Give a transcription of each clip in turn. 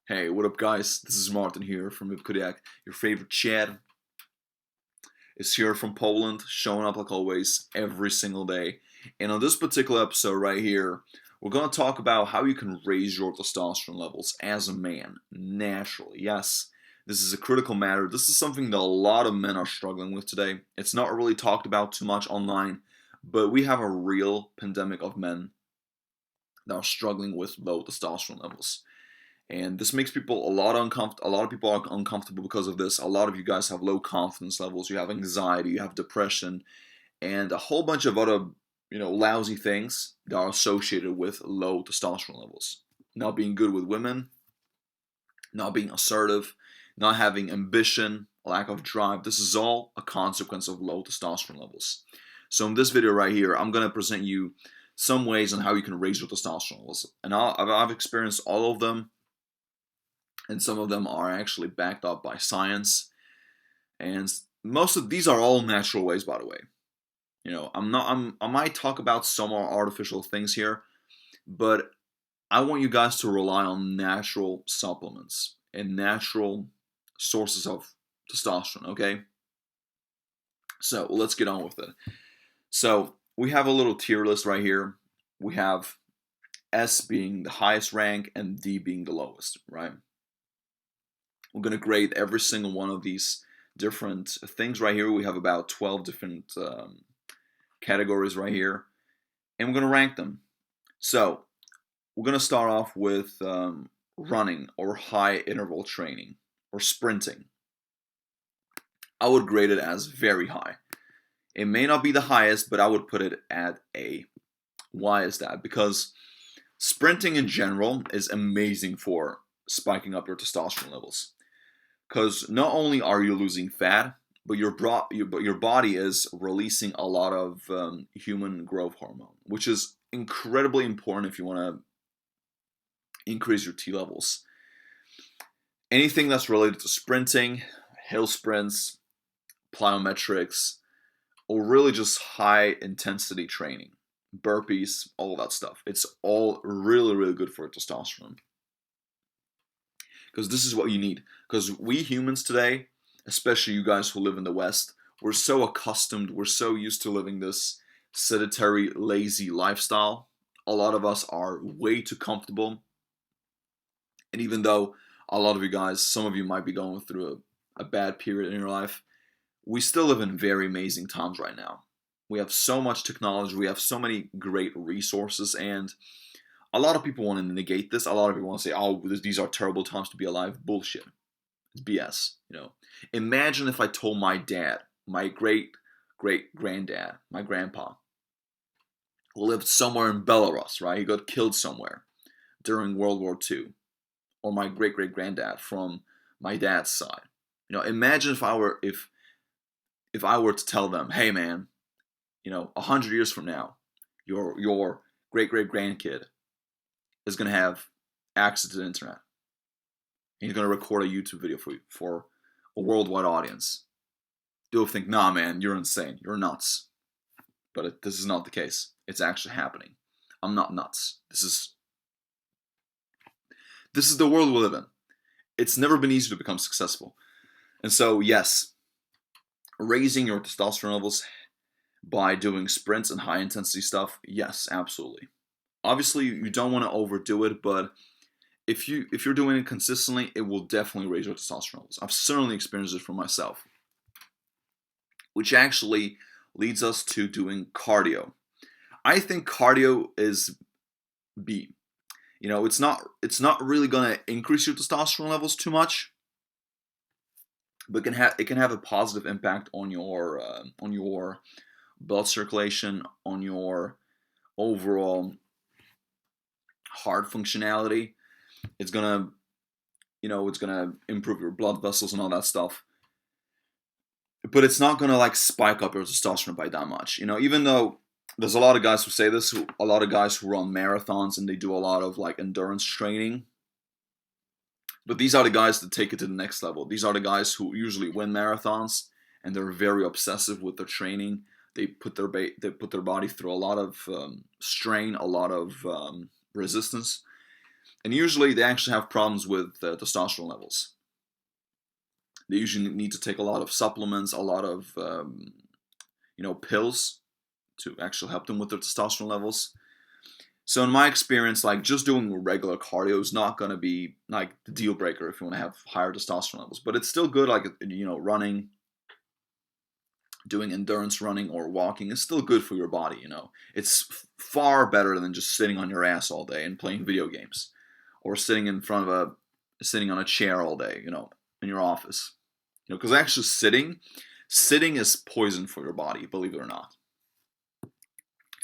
Hey, what up, guys? This is Martin here from Kodiak. Your favorite Chad is here from Poland, showing up like always every single day. And on this particular episode right here, we're going to talk about how you can raise your testosterone levels as a man naturally. Yes, this is a critical matter. This is something that a lot of men are struggling with today. It's not really talked about too much online, but we have a real pandemic of men that are struggling with low testosterone levels. And this makes people a lot of people are uncomfortable because of this. A lot of you guys have low confidence levels, you have anxiety, you have depression, and a whole bunch of other, lousy things that are associated with low testosterone levels. Not being good with women, not being assertive, not having ambition, lack of drive. This is all a consequence of low testosterone levels. So in this video right here, I'm going to present you some ways on how you can raise your testosterone levels. And I've experienced all of them, and some of them are actually backed up by science. And most of these are all natural ways, by the way. I might talk about some more artificial things here, but I want you guys to rely on natural supplements and natural sources of testosterone, okay? So let's get on with it. So we have a little tier list right here. We have S being the highest rank and D being the lowest, right? We're going to grade every single one of these different things right here. We have about 12 different categories right here, and we're going to rank them. So we're going to start off with running or high interval training or sprinting. I would grade it as very high. It may not be the highest, but I would put it at A. Why is that? Because sprinting in general is amazing for spiking up your testosterone levels. Because not only are you losing fat, but your body is releasing a lot of human growth hormone, which is incredibly important if you want to increase your T levels. Anything that's related to sprinting, hill sprints, plyometrics, or really just high intensity training, burpees, all of that stuff. It's all really, really good for testosterone. Because this is what you need. Because we humans today, especially you guys who live in the West, we're so accustomed, we're so used to living this sedentary, lazy lifestyle. A lot of us are way too comfortable. And even though a lot of you guys, some of you might be going through a bad period in your life, we still live in very amazing times right now. We have so much technology, we have so many great resources, and a lot of people want to negate this. A lot of people want to say, "Oh, these are terrible times to be alive." Bullshit. It's BS. Imagine if I told my dad, my great granddad, my grandpa, who lived somewhere in Belarus, right? He got killed somewhere during World War II, or my great granddad from my dad's side. Imagine if I were to tell them, "Hey, man, 100 years from now, your great grandkid is going to have access to the internet. And he's going to record a YouTube video for a worldwide audience." They'll think, "Nah, man, you're insane. You're nuts." But this is not the case. It's actually happening. I'm not nuts. This is the world we live in. It's never been easy to become successful. And so, yes, raising your testosterone levels by doing sprints and high intensity stuff, yes, absolutely. Obviously, you don't want to overdo it, but if you're doing it consistently, it will definitely raise your testosterone levels. I've certainly experienced it for myself, which actually leads us to doing cardio. I think cardio is B. It's not really gonna increase your testosterone levels too much, but it can have a positive impact on your blood circulation, on your overall heart functionality. It's gonna improve your blood vessels and all that stuff. But it's not gonna spike up your testosterone by that much. Even though there's a lot of guys who say this, a lot of guys who run marathons and they do a lot of endurance training. But these are the guys that take it to the next level. These are the guys who usually win marathons, and they're very obsessive with their training. They put their body through a lot of strain, a lot of resistance, And usually they actually have problems with testosterone levels. They usually need to take a lot of supplements, a lot of pills to actually help them with their testosterone levels. So in my experience, like just doing regular cardio is not going to be like the deal breaker if you want to have higher testosterone levels. But it's still good, like running, doing endurance running or walking is still good for your body. It's far better than just sitting on your ass all day and playing video games, or sitting on a chair all day, in your office. Because actually sitting is poison for your body, believe it or not.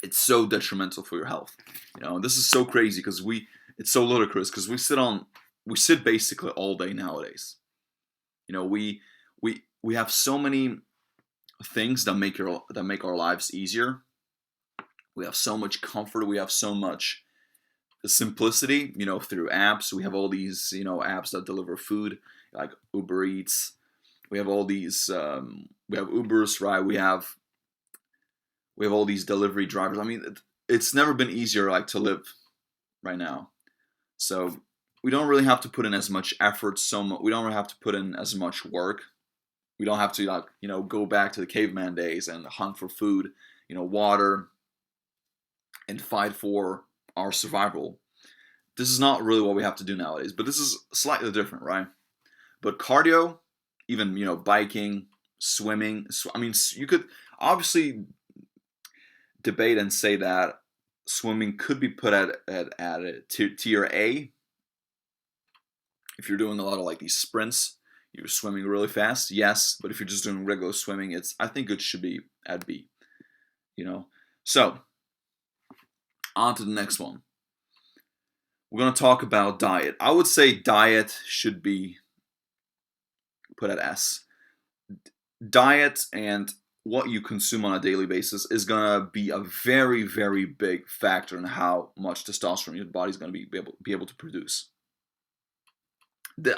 It's so detrimental for your health. And this is so crazy because it's so ludicrous because we sit basically all day nowadays. We have so many things that make our lives easier. We have so much comfort. We have so much simplicity, through apps. We have all these, apps that deliver food, like Uber Eats. We have all these, we have Ubers, right? We have all these delivery drivers. I mean, it's never been easier, like, to live right now. So we don't really have to put in as much effort. We don't really have to put in as much work. We don't have to, go back to the caveman days and hunt for food, water, and fight for our survival. This is not really what we have to do nowadays, but this is slightly different, right? But cardio, even, biking, swimming, I mean, you could obviously debate and say that swimming could be put at a tier A. If you're doing a lot of like these sprints, you're swimming really fast, yes. But if you're just doing regular swimming, I think it should be at B. So on to the next one. We're going to talk about diet. I would say diet should be put at S. Diet and what you consume on a daily basis is going to be a very, very big factor in how much testosterone your body's going to be able to produce.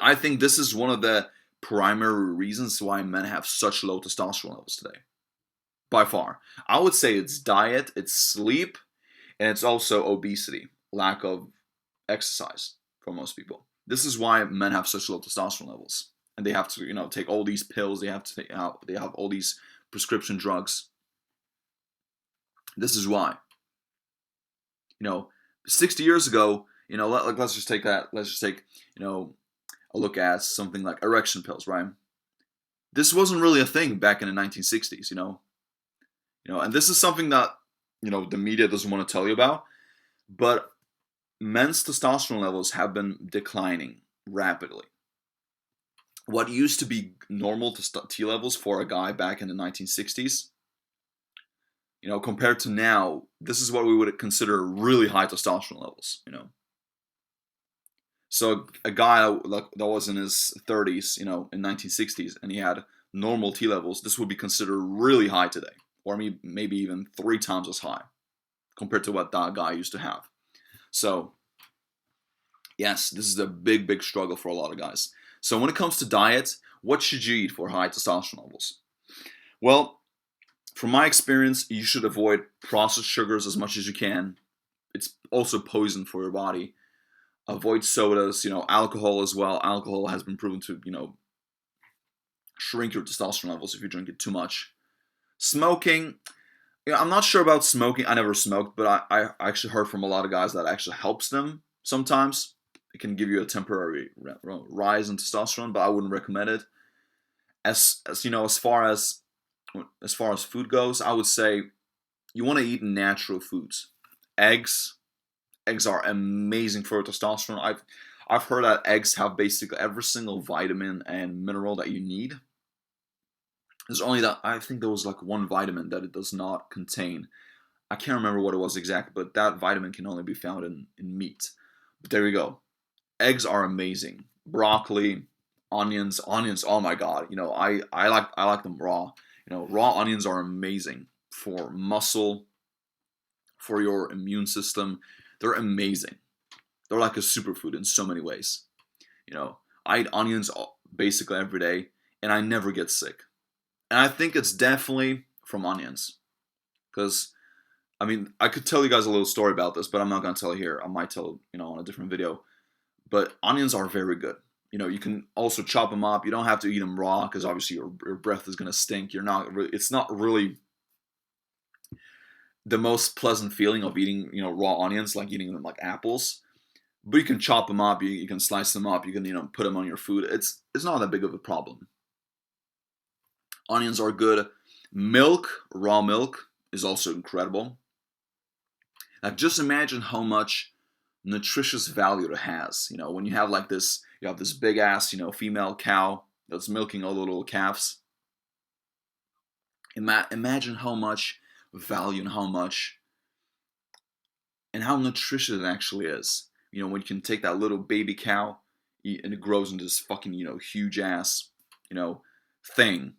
I think this is one of the primary reasons why men have such low testosterone levels today. By far. I would say it's diet, it's sleep, and it's also obesity, lack of exercise for most people. This is why men have such low testosterone levels. And they have to, take all these pills, they have all these prescription drugs. This is why. 60 years ago, let's just take a look at something like erection pills, right? This wasn't really a thing back in the 1960s, and this is something that, the media doesn't want to tell you about, but men's testosterone levels have been declining rapidly. What used to be normal T levels for a guy back in the 1960s, compared to now, this is what we would consider really high testosterone levels, So a guy that was in his 30s, in 1960s, and he had normal T levels, this would be considered really high today, or maybe even 3 times as high compared to what that guy used to have. So, yes, this is a big, big struggle for a lot of guys. So when it comes to diet, what should you eat for high testosterone levels? Well, from my experience, you should avoid processed sugars as much as you can. It's also poison for your body. Avoid sodas, alcohol as well. Alcohol has been proven to, shrink your testosterone levels if you drink it too much. Smoking, I'm not sure about smoking. I never smoked, but I actually heard from a lot of guys that actually helps them sometimes. It can give you a temporary rise in testosterone, but I wouldn't recommend it. As far as food goes, I would say you want to eat natural foods. Eggs are amazing for testosterone. I've heard that eggs have basically every single vitamin and mineral that you need. There's only that, I think there was like one vitamin that it does not contain. I can't remember what it was exactly, but that vitamin can only be found in meat. But there you go. Eggs are amazing. Broccoli, onions, oh my god. I like them raw. Raw onions are amazing for muscle, for your immune system. They're amazing. They're like a superfood in so many ways. I eat onions basically every day, and I never get sick. And I think it's definitely from onions. Because, I could tell you guys a little story about this, but I'm not going to tell it here. I might tell it, on a different video. But onions are very good. You can also chop them up. You don't have to eat them raw because obviously your breath is gonna stink. You're not really, it's not really the most pleasant feeling of eating, raw onions, like eating them like apples. But you can chop them up. You can slice them up. You can, put them on your food. It's not that big of a problem. Onions are good. Milk, raw milk, is also incredible. Like, just imagine how much nutritious value it has. When you have like this, you have this big ass, female cow that's milking all the little calves. Imagine how much value and how nutritious it actually is. When you can take that little baby cow and it grows into this fucking, huge ass, thing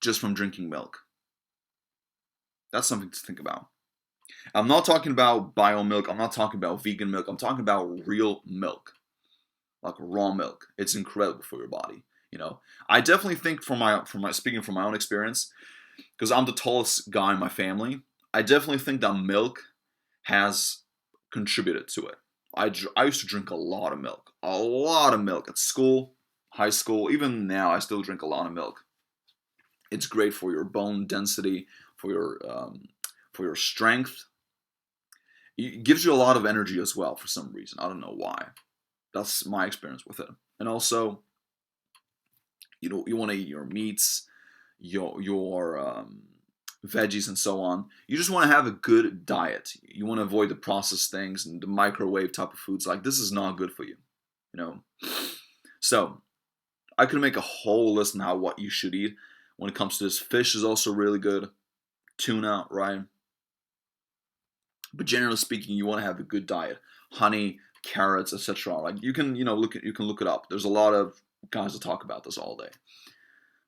just from drinking milk. That's something to think about. I'm not talking about bio milk. I'm not talking about vegan milk. I'm talking about real milk, like raw milk. It's incredible for your body. I definitely think from my speaking from my own experience, because I'm the tallest guy in my family, I definitely think that milk has contributed to it. I used to drink a lot of milk at school, high school, even now I still drink a lot of milk. It's great for your bone density, for your strength. It gives you a lot of energy as well for some reason. I don't know why. That's my experience with it. And also, you want to eat your meats, your veggies, and so on. You just want to have a good diet. You want to avoid the processed things and the microwave type of foods. Like, this is not good for you. So I could make a whole list on what you should eat when it comes to this. Fish is also really good. Tuna, right? But generally speaking, you want to have a good diet. Honey, carrots, etc. Like, you can look it up. There's a lot of guys that talk about this all day.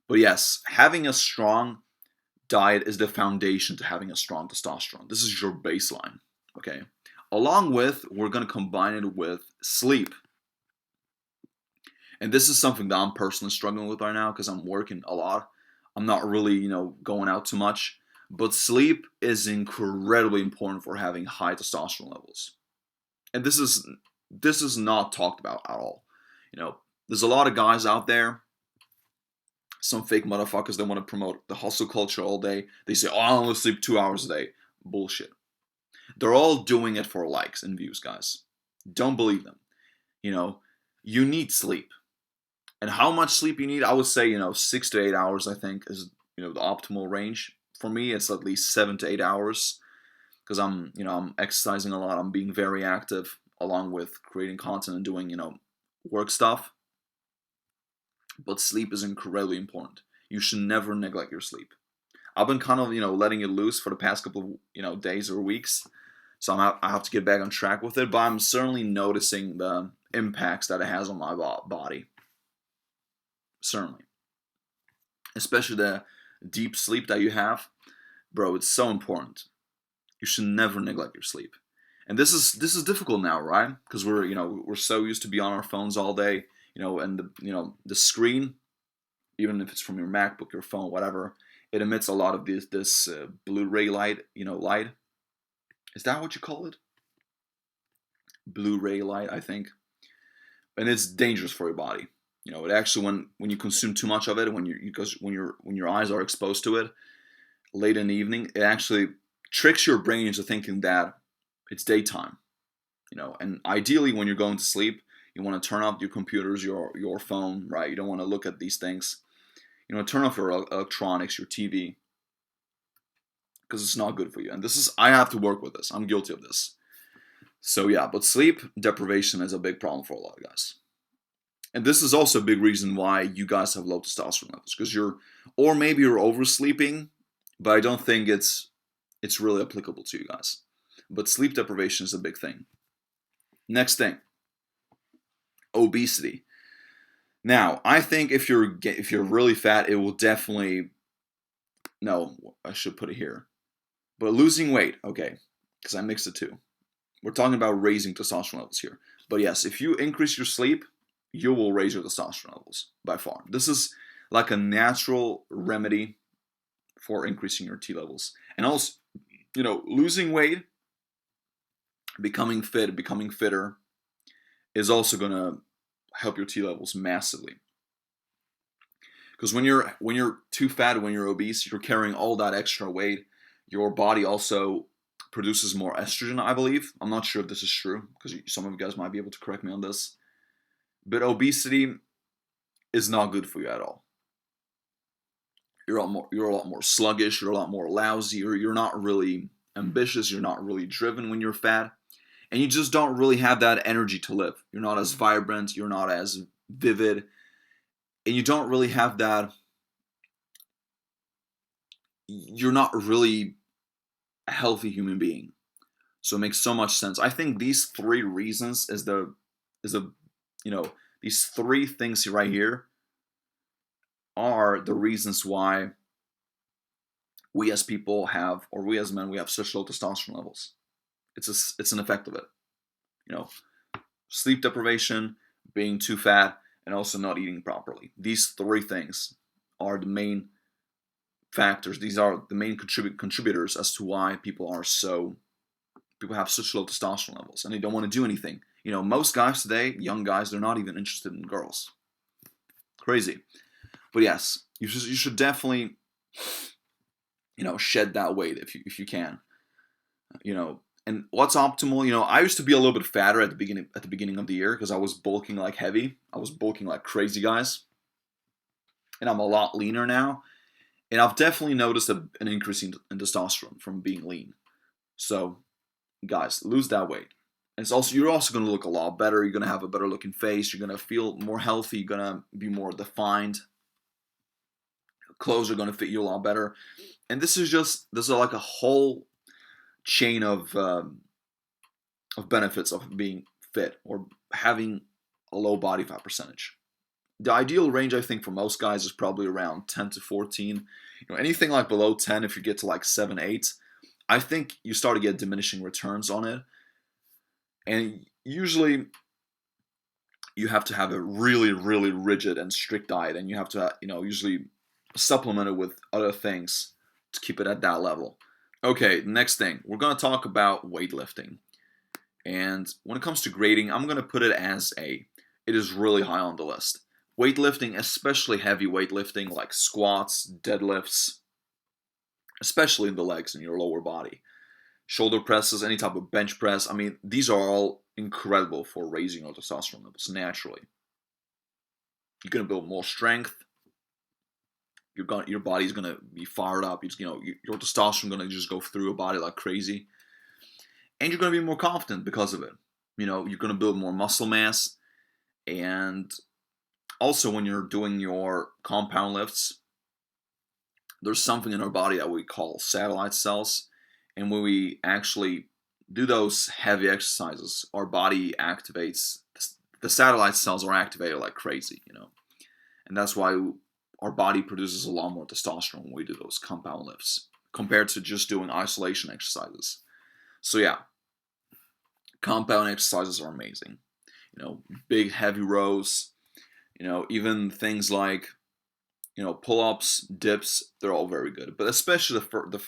But yes, having a strong diet is the foundation to having a strong testosterone. This is your baseline, okay? Along with, we're going to combine it with sleep. And this is something that I'm personally struggling with right now because I'm working a lot. I'm not really, going out too much. But sleep is incredibly important for having high testosterone levels. And this is not talked about at all. There's a lot of guys out there, some fake motherfuckers that want to promote the hustle culture all day. They say, oh, I only sleep 2 hours a day. Bullshit. They're all doing it for likes and views, guys. Don't believe them. You need sleep. And how much sleep you need, I would say, 6 to 8 hours, I think, is, the optimal range. For me, it's at least 7 to 8 hours because I'm exercising a lot. I'm being very active along with creating content and doing, work stuff. But sleep is incredibly important. You should never neglect your sleep. I've been kind of, letting it loose for the past couple of, days or weeks. So I have to get back on track with it. But I'm certainly noticing the impacts that it has on my body. Certainly. Especially the deep sleep that you have. Bro, it's so important. You should never neglect your sleep. And this is difficult now, right? Because we're so used to be on our phones all day, and the screen, even if it's from your MacBook, your phone, whatever, it emits a lot of this Blu-ray light, light. Is that what you call it? Blu-ray light, I think. And it's dangerous for your body. It actually, when you consume too much of it, when your eyes are exposed to it late in the evening, it actually tricks your brain into thinking that it's daytime. And ideally, when you're going to sleep, you want to turn off your computers, your phone, right? You don't want to look at these things. Turn off your electronics, your TV, because it's not good for you. And I have to work with this. I'm guilty of this. So yeah, but sleep deprivation is a big problem for a lot of guys. And this is also a big reason why you guys have low testosterone levels, because or maybe you're oversleeping, but I don't think it's really applicable to you guys. But sleep deprivation is a big thing. Next thing, obesity. Now, I think if you're really fat, it will definitely, no, I should put it here. But losing weight, okay, because I mixed the two. We're talking about raising testosterone levels here. But yes, if you increase your sleep, you will raise your testosterone levels by far. This is like a natural remedy for increasing your T levels. And also, losing weight, becoming fit, becoming fitter is also going to help your T levels massively. Because when you're too fat, when you're obese, you're carrying all that extra weight. Your body also produces more estrogen, I believe. I'm not sure if this is true, because some of you guys might be able to correct me on this. But obesity is not good for you at all. You're a lot more sluggish. You're a lot more lousy. You're not really ambitious. You're not really driven when you're fat, and you just don't really have that energy to live. You're not as vibrant. You're not as vivid, and you don't really have that. You're not really a healthy human being. So it makes so much sense. I think these three reasons these three things right here are the reasons why we as people have, or we as men, we have such low testosterone levels. It's an effect of it. Sleep deprivation, being too fat, and also not eating properly. These three things are the main factors. These are the main contributors as to why people have such low testosterone levels, and they don't want to do anything. Most guys today, young guys, they're not even interested in girls. Crazy. But yes, you should definitely, shed that weight if you can. And what's optimal? I used to be a little bit fatter at the beginning of the year because I was bulking like heavy. I was bulking like crazy, guys. And I'm a lot leaner now. And I've definitely noticed an increase in testosterone from being lean. So, guys, lose that weight. And you're also going to look a lot better. You're going to have a better looking face. You're going to feel more healthy. You're going to be more defined. Clothes are going to fit you a lot better. And this is like a whole chain of benefits of being fit or having a low body fat percentage. The ideal range, I think, for most guys is probably around 10 to 14. Anything like below 10, if you get to like 7, 8, I think you start to get diminishing returns on it. And usually you have to have a really, really rigid and strict diet, and you have to, usually supplement it with other things to keep it at that level. Okay, next thing, we're going to talk about weightlifting. And when it comes to grading, I'm going to put it as A. It is really high on the list. Weightlifting, especially heavy weightlifting like squats, deadlifts, especially in the legs and your lower body. Shoulder presses, any type of bench press. These are all incredible for raising your testosterone levels naturally. You're going to build more strength. Your body's going to be fired up. Your testosterone is going to just go through your body like crazy. And you're going to be more confident because of it. You're going to build more muscle mass. And also when you're doing your compound lifts, there's something in our body that we call satellite cells. And when we actually do those heavy exercises, our body activates, the satellite cells are activated like crazy, And that's why our body produces a lot more testosterone when we do those compound lifts compared to just doing isolation exercises. So yeah, compound exercises are amazing. Big heavy rows, even things like, pull-ups, dips, they're all very good. But especially the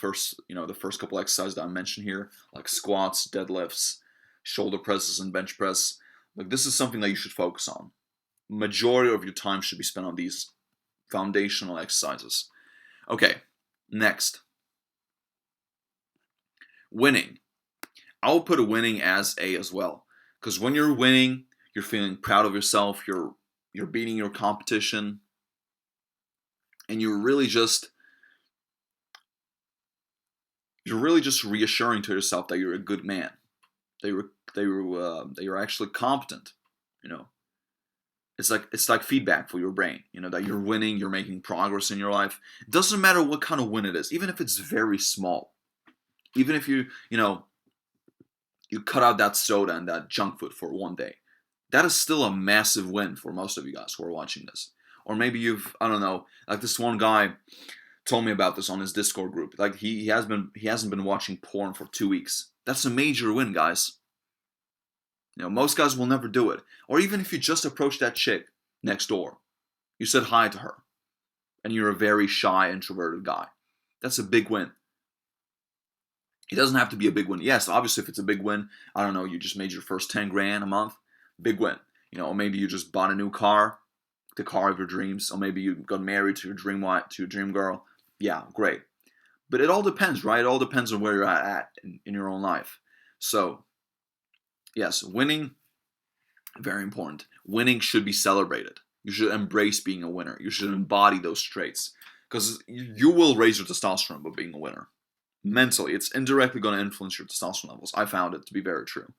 first couple exercises that I mentioned here, like squats, deadlifts, shoulder presses, and bench press. Like, this is something that you should focus on. Majority of your time should be spent on these foundational exercises. Okay, next. Winning. I'll put winning as A as well. Because when you're winning, you're feeling proud of yourself, you're beating your competition, and you're really just reassuring to yourself that you're a good man, that you're actually competent. It's like feedback for your brain. That you're winning, you're making progress in your life. It doesn't matter what kind of win it is, even if it's very small. Even if you cut out that soda and that junk food for one day, that is still a massive win for most of you guys who are watching this. Or maybe I don't know, like this one guy told me about this on his Discord group. Like he hasn't been watching porn for 2 weeks. That's a major win, guys. Most guys will never do it. Or even if you just approach that chick next door, you said hi to her, and you're a very shy, introverted guy. That's a big win. It doesn't have to be a big win. Yes, obviously, if it's a big win, I don't know, you just made your first 10 grand a month, Big win. Or maybe you just bought a new car, the car of your dreams, or maybe you got married to your dream wife, to your dream girl. Yeah, great. But it all depends, right? It all depends on where you're at in your own life. So, yes, winning, very important. Winning should be celebrated. You should embrace being a winner. You should embody those traits. Because you will raise your testosterone by being a winner. Mentally, it's indirectly going to influence your testosterone levels. I found it to be very true.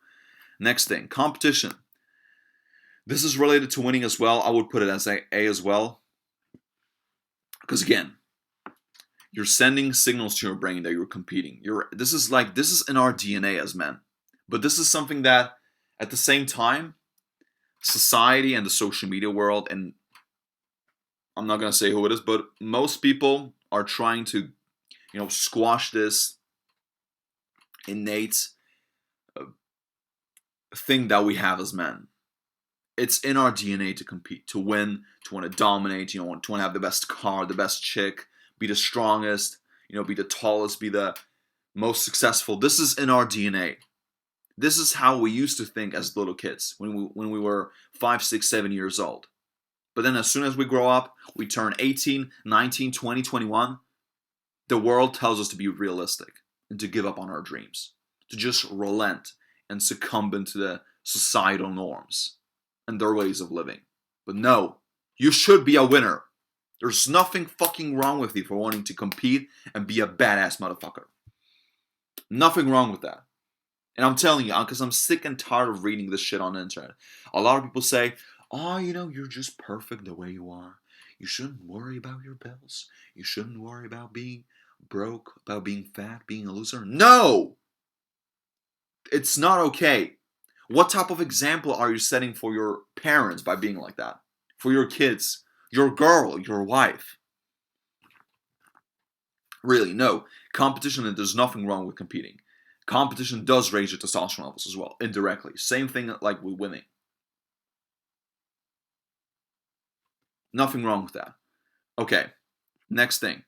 Next thing, competition. This is related to winning as well. I would put it as A as well. Because again, you're sending signals to your brain that you're competing. This is in our DNA as men. But this is something that, at the same time, society and the social media world, and I'm not going to say who it is, but most people are trying to, squash this innate thing that we have as men. It's in our DNA to compete, to win, to want to dominate, to want to have the best car, the best chick, be the strongest, be the tallest, be the most successful. This is in our DNA. This is how we used to think as little kids when we were 5, 6, 7 years old. But then as soon as we grow up, we turn 18, 19, 20, 21, the world tells us to be realistic and to give up on our dreams, to just relent and succumb into the societal norms and their ways of living. But no, you should be a winner. There's nothing fucking wrong with you for wanting to compete and be a badass motherfucker. Nothing wrong with that. And I'm telling you, because I'm sick and tired of reading this shit on the internet. A lot of people say, oh, you're just perfect the way you are. You shouldn't worry about your bills. You shouldn't worry about being broke, about being fat, being a loser. No! It's not okay. What type of example are you setting for your parents by being like that? For your kids, your girl, your wife? Really, no. Competition, and there's nothing wrong with competing. Competition does raise your testosterone levels as well, indirectly. Same thing like with winning. Nothing wrong with that. Okay, next thing.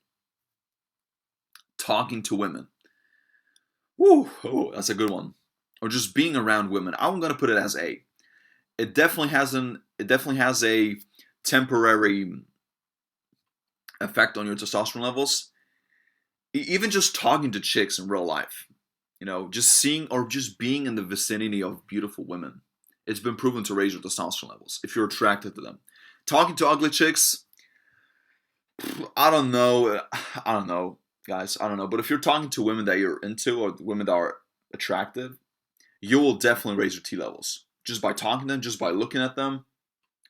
Talking to women. Woo, oh, that's a good one. Or just being around women. I'm gonna put it as A. It definitely has a temporary effect on your testosterone levels. Even just talking to chicks in real life. Just seeing or just being in the vicinity of beautiful women. It's been proven to raise your testosterone levels if you're attracted to them. Talking to ugly chicks, I don't know, guys. I don't know. But if you're talking to women that you're into or women that are attractive, you will definitely raise your T levels. Just by talking to them, just by looking at them,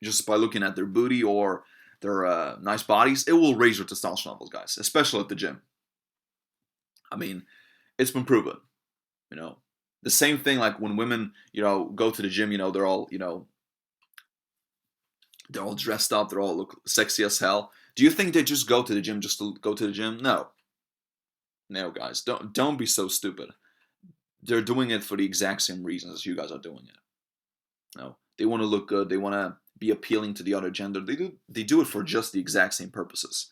just by looking at their booty or their nice bodies, it will raise your testosterone levels, guys, especially at the gym. I mean, it's been proven. The same thing like when women, go to the gym, they're all, they're all dressed up, they all look sexy as hell. Do you think they just go to the gym just to go to the gym? No. No, guys, don't be so stupid. They're doing it for the exact same reasons as you guys are doing it. They want to look good, they want to be appealing to the other gender. They do it for just the exact same purposes.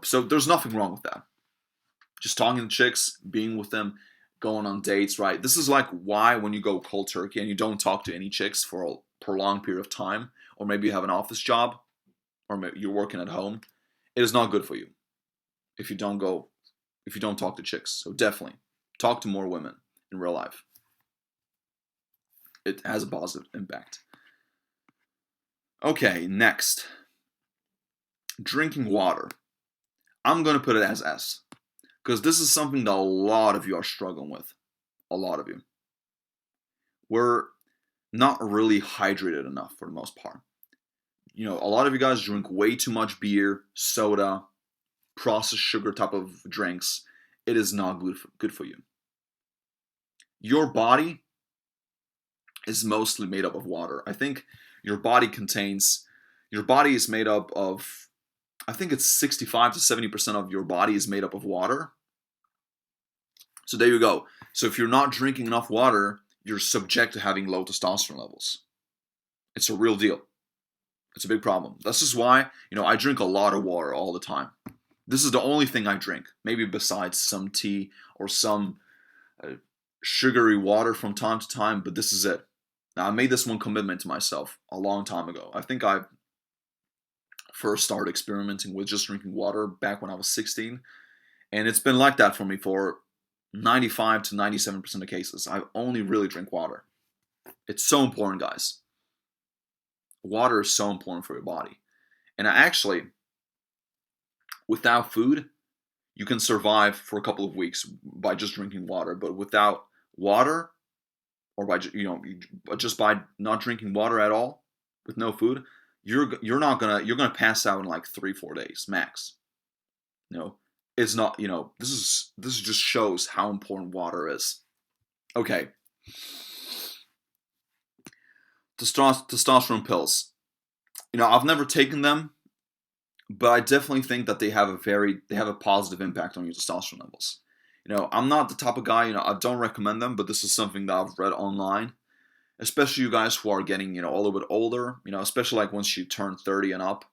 So there's nothing wrong with that. Just talking to chicks, being with them, going on dates, right? This is like why when you go cold turkey and you don't talk to any chicks for a prolonged period of time, or maybe you have an office job, or maybe you're working at home, it is not good for you if you don't talk to chicks. So definitely talk to more women in real life. It has a positive impact. Okay, next. Drinking water. I'm going to put it as S. Because this is something that a lot of you are struggling with. A lot of you. We're not really hydrated enough for the most part. A lot of you guys drink way too much beer, soda, processed sugar type of drinks. It is not good for you. Your body is mostly made up of water. I think your body is made up of, I think it's 65 to 70% of your body is made up of water. So there you go. So if you're not drinking enough water, you're subject to having low testosterone levels. It's a real deal. It's a big problem. This is why, I drink a lot of water all the time. This is the only thing I drink. Maybe besides some tea or some sugary water from time to time, but this is it. Now, I made this one commitment to myself a long time ago. I think I first started experimenting with just drinking water back when I was 16, and it's been like that for me for 95 to 97% of cases. I only really drink water. It's so important, guys. Water is so important for your body. And I actually, without food, you can survive for a couple of weeks by just drinking water. But without water, or by just by not drinking water at all, with no food, you're gonna pass out in like 3-4 days max. It's not. This just shows how important water is. Okay, testosterone pills. I've never taken them, but I definitely think that they have a positive impact on your testosterone levels. I'm not the type of guy, I don't recommend them, but this is something that I've read online, especially you guys who are getting, a little bit older, especially like once you turn 30 and up,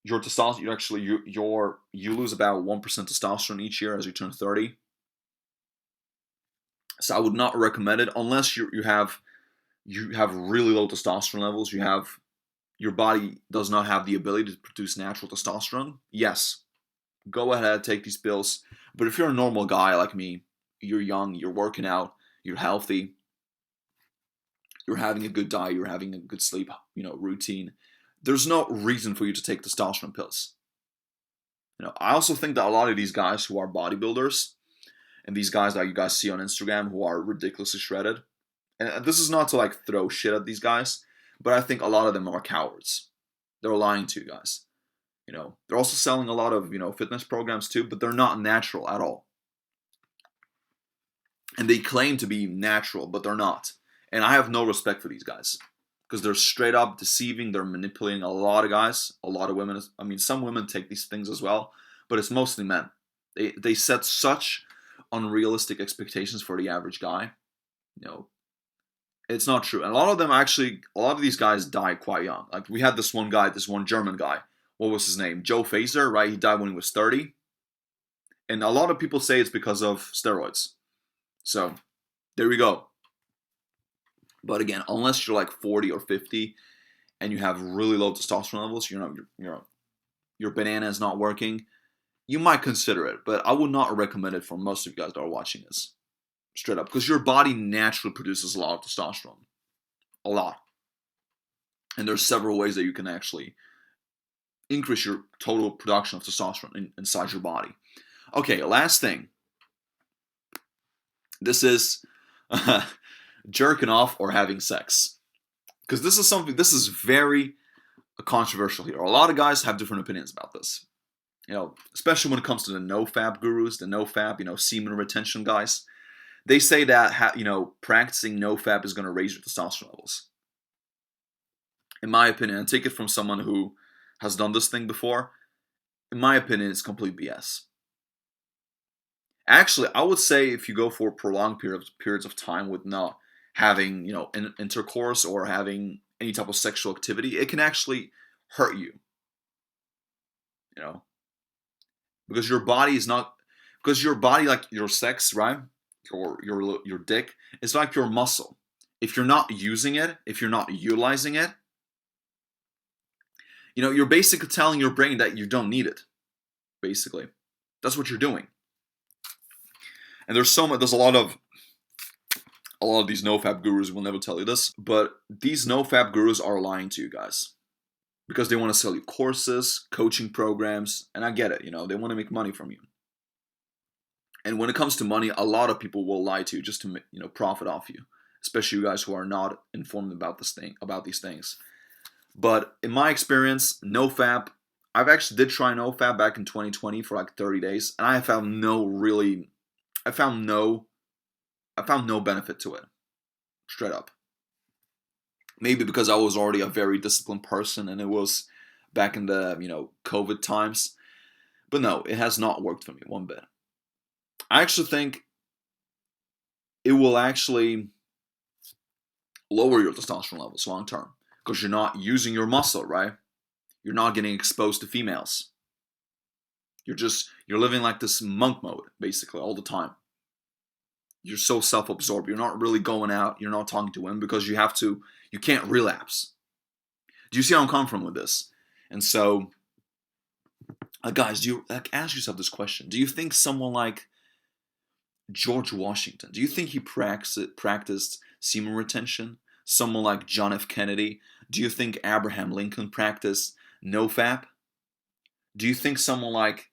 your testosterone, you lose about 1% testosterone each year as you turn 30. So I would not recommend it unless you have really low testosterone levels. Your body does not have the ability to produce natural testosterone. Yes, go ahead, take these pills. But if you're a normal guy like me, you're young, you're working out, you're healthy, you're having a good diet, you're having a good sleep, routine, there's no reason for you to take testosterone pills. I also think that a lot of these guys who are bodybuilders and these guys that you guys see on Instagram who are ridiculously shredded, and this is not to like throw shit at these guys, but I think a lot of them are cowards. They're lying to you guys. They're also selling a lot of, fitness programs too, but they're not natural at all. And they claim to be natural, but they're not. And I have no respect for these guys because they're straight up deceiving. They're manipulating a lot of guys, a lot of women. I mean, some women take these things as well, but it's mostly men. They set such unrealistic expectations for the average guy. It's not true. And a lot of these guys die quite young. Like we had this one German guy. What was his name? Joe Fazer, right? He died when he was 30. And a lot of people say it's because of steroids. So, there we go. But again, unless you're like 40 or 50 and you have really low testosterone levels, your banana is not working, you might consider it. But I would not recommend it for most of you guys that are watching this. Straight up. Because your body naturally produces a lot of testosterone. A lot. And there's several ways that you can actually increase your total production of testosterone inside your body. Okay, last thing. This is jerking off or having sex. Because this is very controversial here. A lot of guys have different opinions about this. Especially when it comes to the no-fap gurus, the no-fap, semen retention guys. They say that, practicing no-fap is going to raise your testosterone levels. In my opinion, and take it from someone who has done this thing before, in my opinion, it's complete BS. Actually, I would say if you go for prolonged periods of time with not having, intercourse or having any type of sexual activity, it can actually hurt you. Because your body, like your sex, right? Your dick, is like your muscle. If you're not using it, if you're not utilizing it, you're basically telling your brain that you don't need it. Basically, that's what you're doing. And there's a lot of these no-fap gurus will never tell you this, but these no-fap gurus are lying to you guys because they want to sell you courses, coaching programs, and I get it. They want to make money from you. And when it comes to money, a lot of people will lie to you just to profit off you, especially you guys who are not informed about these things. But in my experience, no-fap, I've actually did try no-fap back in 2020 for like 30 days, and I found no benefit to it. Straight up. Maybe because I was already a very disciplined person and it was back in the, COVID times. But no, it has not worked for me one bit. I actually think it will actually lower your testosterone levels long term because you're not using your muscle, right? You're not getting exposed to females. You're living like this monk mode basically all the time. you're so self-absorbed. You're not really going out. You're not talking to women because you can't relapse. Do you see how I'm coming from with this? And so, guys, do you ask yourself this question? Do you think someone like George Washington, do you think he practiced semen retention? Someone like John F. Kennedy, do you think Abraham Lincoln practiced nofap? Do you think someone like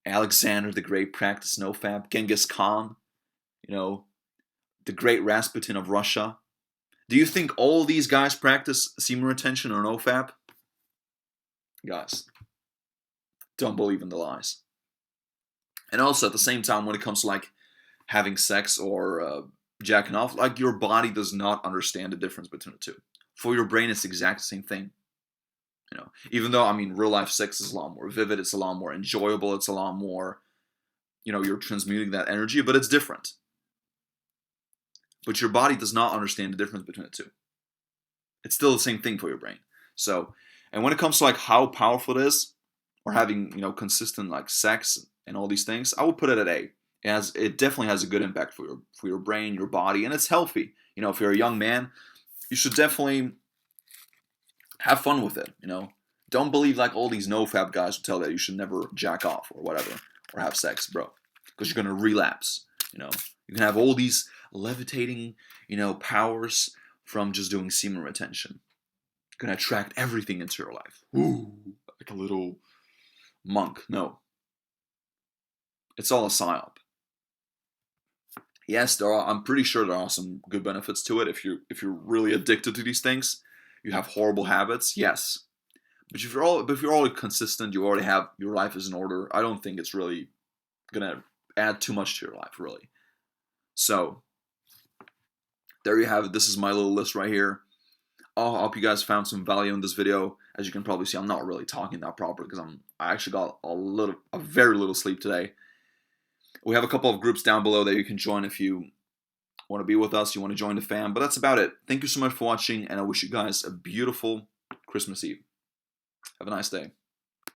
Alexander the Great practiced nofap? Genghis Khan, the great Rasputin of Russia? Do you think all these guys practice semen retention or nofap? Guys, don't believe in the lies. And also, at the same time, when it comes to like having sex or jacking off, like your body does not understand the difference between the two. For your brain, it's the exact same thing. Even though, real life sex is a lot more vivid, it's a lot more enjoyable, it's a lot more, you're transmuting that energy, but it's different. But your body does not understand the difference between the two. It's still the same thing for your brain. So, and when it comes to like how powerful it is, or having, consistent like sex and all these things, I would put it at A. It definitely has a good impact for your brain, your body, and it's healthy. If you're a young man, you should definitely have fun with it. Don't believe like all these nofap guys who tell that you should never jack off or whatever or have sex, bro, because you're gonna relapse. You can have all these levitating, powers from just doing semen retention. You're gonna attract everything into your life. Ooh, like a little monk. No, it's all a psyop. Yes, I'm pretty sure there are some good benefits to it. If you're really addicted to these things, you have horrible habits. Yes, but if you're already consistent, you already have your life is in order. I don't think it's really gonna add too much to your life, really. So there you have it. This is my little list right here. I hope you guys found some value in this video. As you can probably see, I'm not really talking that properly because I actually got a very little sleep today. We have a couple of groups down below that you can join if you want to be with us, you want to join the fam. But that's about it. Thank you so much for watching, and I wish you guys a beautiful Christmas Eve. Have a nice day.